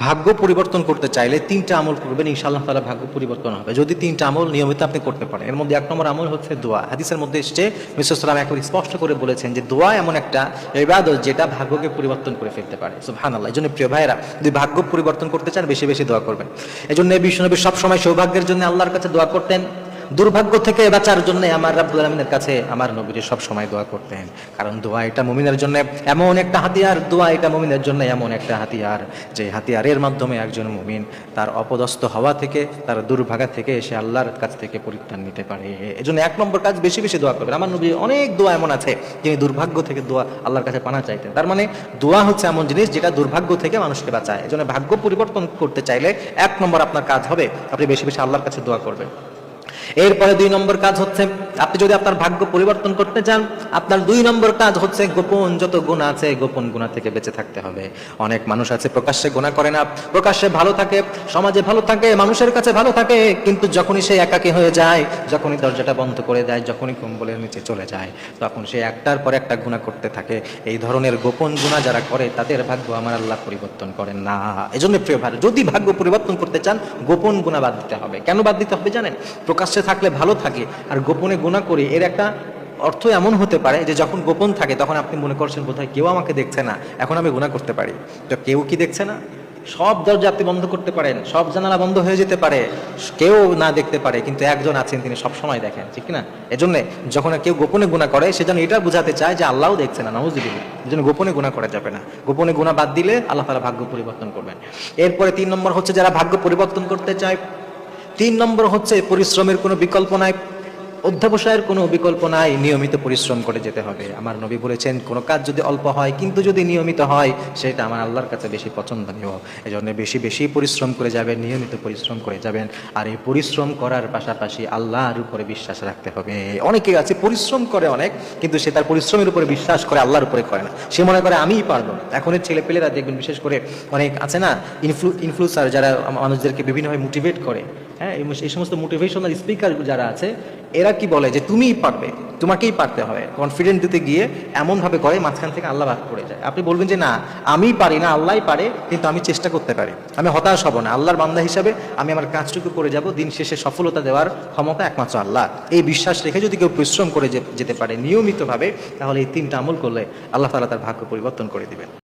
ভাগ্য পরিবর্তন করতে চাইলে 3টা আমল করবেন, ইনশাআল্লাহ তাআলা ভাগ্য পরিবর্তন হবে। যদি 3টা আমল নিয়মিত আপনি করতে পারেন। এর মধ্যে 1 নম্বর আমল হচ্ছে দোয়া। হাদিসের মধ্যে এসেছে নবী সাল্লাল্লাহু আলাইহি ওয়াসাল্লাম একবার স্পষ্ট করে বলেছেন যে দোয়া এমন একটা ইবাদত যেটা ভাগ্যকে পরিবর্তন করে ফেলতে পারে। সুবহানাল্লাহ। এজন্য প্রিয় ভাইয়েরা, যদি ভাগ্য পরিবর্তন করতে চান বেশি বেশি দোয়া করবেন। এজন্য বিশ্বনবী সব সময় সৌভাগ্যের জন্য আল্লাহর কাছে দোয়া করতেন, দুর্ভাগ্য থেকে বাঁচার জন্য আমার রাব্বুল আলামিনের কাছে আমার নবীজি সব সময় দোয়া করতেন। কারণ দোয়া এটা মুমিনের জন্য এমন একটা হাতিয়ার, দোয়া এটা মুমিনের জন্য এমন একটা হাতিয়ার যে হাতিয়ারের মাধ্যমে একজন মুমিন তার অপদস্থ হওয়া থেকে, তার দুর্ভাগা থেকে সে আল্লাহর কাছ থেকে পরিত্রাণ নিতে পারে। এজন্য 1 নম্বর কাজ বেশি বেশি দোয়া করবেন। আমার নবী অনেক দোয়া এমন আছে যিনি দুর্ভাগ্য থেকে দোয়া আল্লাহর কাছে পানা চাইতেন। তার মানে দোয়া হচ্ছে এমন জিনিস যেটা দুর্ভাগ্য থেকে মানুষকে বাঁচায়। এজন্য ভাগ্য পরিবর্তন করতে চাইলে 1 নম্বর আপনার কাজ হবে আপনি বেশি বেশি আল্লাহর কাছে দোয়া করবেন। এরপরে 2 নম্বর কাজ হচ্ছে, আপনি যদি আপনার ভাগ্য পরিবর্তন করতে চান, আপনার 2 নম্বর কাজ হচ্ছে গোপন যত গুনাহ আছে গোপন গুনাহ থেকে বেঁচে থাকতে হবে। অনেক মানুষ আছে প্রকাশ্যে গুনাহ করে না, প্রকাশ্যে ভালো থাকে, সমাজে ভালো থাকে, মানুষের কাছে ভালো থাকে, কিন্তু যখনই সে একাকী হয়ে যায়, যখনই দরজাটা বন্ধ করে দেয়, যখনই কম্বলের নিচে চলে যায়, তখন সে একটার পর একটা গুনাহ করতে থাকে। এই ধরনের গোপন গুনাহ যারা করে তাদের ভাগ্য আমার আল্লাহ পরিবর্তন করেন না। এজন্য প্রিয় ভাই, যদি ভাগ্য পরিবর্তন করতে চান গোপন গুনাহ বাদ দিতে হবে। কেন বাদ দিতে হবে জানেন? প্রকাশ্যে থাকলে ভালো থাকে আর গোপনে গুনাহ করি, এর একটা অর্থ এমন হতে পারে যে যখন গোপন থাকে তখন আপনি মনে করছেন বোধহয় কেউ আমাকে দেখছে না, এখন আমি গুনাহ করতে পারি। তো কেউ কি দেখছে না? সব দরজা আপনি বন্ধ করতে পারেন, সব জানালা বন্ধ হয়ে যেতে পারে, কেউ না দেখতে পারে, কিন্তু একজন আছেন তিনি সব সময় দেখেন, ঠিক না? এজন্য যখন কেউ গোপনে গুনাহ করে সে যেন এটা বোঝাতে চায় যে আল্লাহও দেখছে না, নাউজুবিল্লাহ। এজন্য গোপনে গুনাহ করা যাবে না। গোপনে গুনাহ বাদ দিলে আল্লাহ তাআলা ভাগ্য পরিবর্তন করবেন। এরপরে 3 নম্বর হচ্ছে, যারা ভাগ্য পরিবর্তন করতে চায়, 3 নম্বর হচ্ছে পরিশ্রমের কোনো বিকল্প নাই, অধ্যবসায়ের কোনো বিকল্প নাই, নিয়মিত পরিশ্রম করে যেতে হবে। আমার নবী বলেছেন কোনো কাজ যদি অল্প হয় কিন্তু যদি নিয়মিত হয় সেটা আমার আল্লাহর কাছে বেশি পছন্দনীয়। এজন্য বেশি বেশি পরিশ্রম করে যাবেন, নিয়মিত পরিশ্রম করে যাবেন। আর এই পরিশ্রম করার পাশাপাশি আল্লাহর উপরে বিশ্বাস রাখতে হবে। অনেকে আছে পরিশ্রম করে অনেক, কিন্তু সে তার পরিশ্রমের উপরে বিশ্বাস করে, আল্লাহর উপরে করে না। সে মনে করে আমিই পারবো। এখনের ছেলেপেলেরা দেখবেন, বিশেষ করে অনেক আছে না ইনফ্লুয়েন্সার যারা মানুষদেরকে বিভিন্নভাবে মোটিভেট করে, হ্যাঁ, এই সমস্ত মোটিভেশনাল স্পিকার যারা আছে এরা কি বলে যে তুমিই পারবে, তোমাকেই পারতে হবে, কনফিডেন্ট দিতে গিয়ে এমনভাবে করে মাঝখান থেকে আল্লাহ বাদ পড়ে যায়। আপনি বলবেন যে না আমি পারি না, আল্লাহই পারে, কিন্তু আমি চেষ্টা করতে পারি, আমি হতাশ হব না, আল্লাহর বান্দা হিসাবে আমি আমার কাজটুকু করে যাব, দিন শেষে সফলতা দেওয়ার ক্ষমতা একমাত্র আল্লাহ। এই বিশ্বাস রেখে যদি কেউ পরিশ্রম করে যেতে পারে নিয়মিতভাবে, তাহলে এই 3টা আমল করলে আল্লাহ তাআলা তার ভাগ্য পরিবর্তন করে দিবেন।